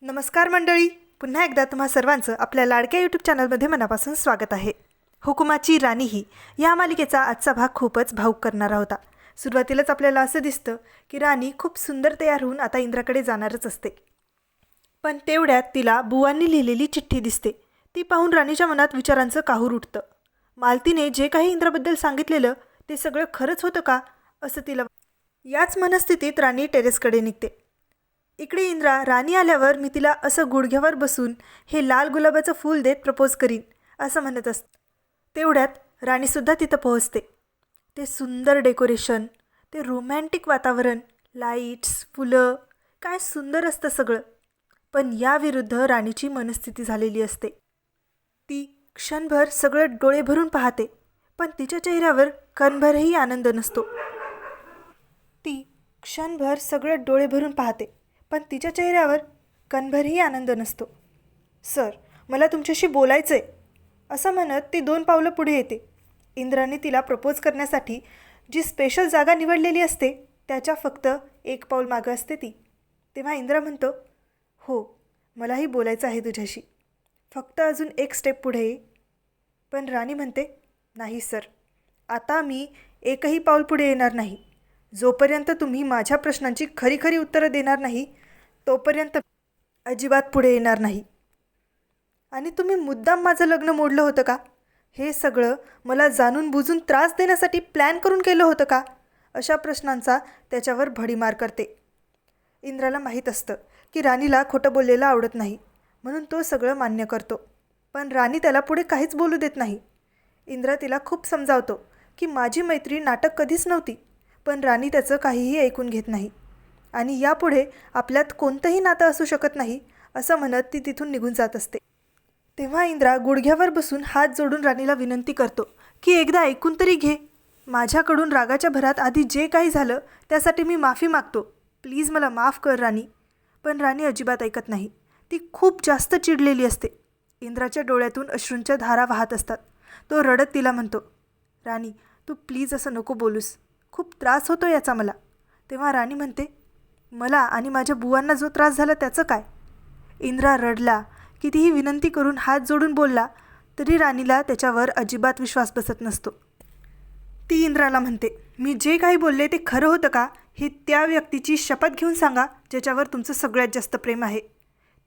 नमस्कार मंडळी, पुन्हा एकदा तुम्हा सर्वांचं आपल्या लाडक्या यूट्यूब चॅनलमध्ये मनापासून स्वागत आहे. हुकुमाची राणी ही या मालिकेचा आजचा भाग खूपच भावूक करणारा होता. सुरुवातीलाच आपल्याला असं दिसतं की राणी खूप सुंदर तयार होऊन आता इंद्राकडे जाणारच असते. पण तेवढ्यात तिला बुवांनी लिहिलेली चिठ्ठी दिसते. ती पाहून राणीच्या मनात विचारांचं काहूर उठतं. मालतीने जे काही इंद्राबद्दल सांगितलेलं ते सगळं खरंच होतं का असं तिला. याच मनस्थितीत राणी टेरेसकडे निघते. इकडे इंद्रा राणी आल्यावर मी तिला असं गुडघ्यावर बसून हे लाल गुलाबाचं फूल देत प्रपोज करीन असं म्हणत असत. तेवढ्यात राणीसुद्धा तिथं पोहोचते. ते सुंदर डेकोरेशन, ते रोमॅन्टिक वातावरण, लाईट्स, फुलं, काय सुंदर असतं सगळं. पण याविरुद्ध राणीची मनस्थिती झालेली असते. ती क्षणभर सगळं डोळे भरून पाहते, पण तिच्या चेहऱ्यावर कणभरही आनंद नसतो. ती क्षणभर सगळं डोळे भरून पाहते, पण तिच्या चेहऱ्यावर कणभरही आनंद नसतो. सर, मला तुमच्याशी बोलायचं आहे असं म्हणत ती 2 पावलं पुढे येते. इंद्राने तिला प्रपोज करण्यासाठी जी स्पेशल जागा निवडलेली असते त्याच्या फक्त 1 पाऊल मागं असते ती. तेव्हा इंद्रा म्हणतो, हो, मलाही बोलायचं आहे तुझ्याशी, फक्त अजून 1 स्टेप पुढे ये. पण राणी म्हणते, नाही सर, आता मी 1ही पाऊल पुढे येणार नाही. जोपर्यंत तुम्ही माझ्या प्रश्नांची खरी खरी उत्तरं देणार नाही तोपर्यंत अजिबात पुढे येणार नाही. आणि तुम्ही मुद्दाम माझं लग्न मोडलं होतं का? हे सगळं मला जाणून बुजून त्रास देण्यासाठी प्लॅन करून केलं होतं का? अशा प्रश्नांचा त्याच्यावर भडीमार करते. इंद्राला माहीत असतं की राणीला खोटं बोललेलं आवडत नाही, म्हणून तो सगळं मान्य करतो. पण राणी त्याला पुढे काहीच बोलू देत नाही. इंद्रा तिला खूप समजावतो की माझी मैत्री नाटक कधीच नव्हती, पण राणी त्याचं काहीही ऐकून घेत नाही आणि यापुढे आपल्यात कोणतंही नातं असू शकत नाही असं म्हणत ती तिथून निघून जात असते. तेव्हा इंद्रा गुडघ्यावर बसून हात जोडून राणीला विनंती करतो की एकदा ऐकून तरी घे. माझ्याकडून रागाच्या भरात आधी जे काही झालं त्यासाठी मी माफी मागतो. प्लीज मला माफ कर राणी. पण राणी अजिबात ऐकत नाही. ती खूप जास्त चिडलेली असते. इंद्राच्या डोळ्यातून अश्रूंच्या धारा वाहत असतात. तो रडत तिला म्हणतो, राणी, तू प्लीज असं नको बोलूस, खूप त्रास होतो याचा मला. तेव्हा राणी म्हणते, मला आणि माझ्या बुवांना जो त्रास झाला त्याचं काय? इंद्रा रडला, कितीही विनंती करून हात जोडून बोलला तरी राणीला त्याच्यावर अजिबात विश्वास बसत नसतो. ती इंद्राला म्हणते, मी जे काही बोलले ते खरं होतं का हे त्या व्यक्तीची शपथ घेऊन सांगा ज्याच्यावर तुमचं सगळ्यात जास्त प्रेम आहे.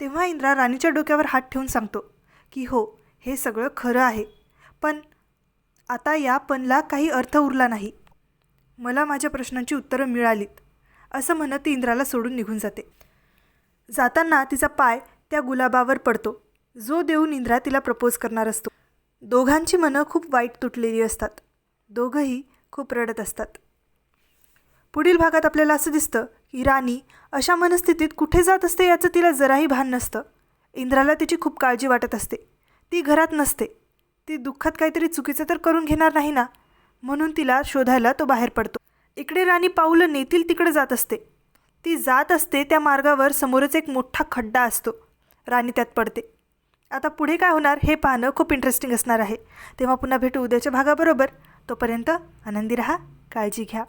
तेव्हा इंद्रा राणीच्या डोक्यावर हात ठेवून सांगतो की हो, हे सगळं खरं आहे, पण आता या पणला काही अर्थ उरला नाही. मला माझ्या प्रश्नांची उत्तरं मिळालीत असं म्हणत ती इंद्राला सोडून निघून जाते. जाताना तिचा पाय त्या गुलाबावर पडतो जो देऊन इंद्रा तिला प्रपोज करणार असतो. दोघांची मनं खूप वाईट तुटलेली असतात. दोघंही खूप रडत असतात. पुढील भागात आपल्याला असं दिसतं की राणी अशा मनस्थितीत कुठे जात असते याचं तिला जराही भान नसतं. इंद्राला तिची खूप काळजी वाटत असते. ती घरात नसते. ती दुःखात काहीतरी चुकीचं तर करून घेणार नाही ना, म्हणून तिला शोधायला तो बाहेर पडतो. इकडे राणी पाऊलं नेतील तिकडे जात असते. ती जात असते त्या मार्गावर समोरच एक मोठा खड्डा असतो. राणी त्यात पडते. आता पुढे काय होणार हे पाहणं खूप इंटरेस्टिंग असणार आहे. तेव्हा पुन्हा भेटू उद्याच्या भागाबरोबर. तोपर्यंत आनंदी रहा, काळजी घ्या.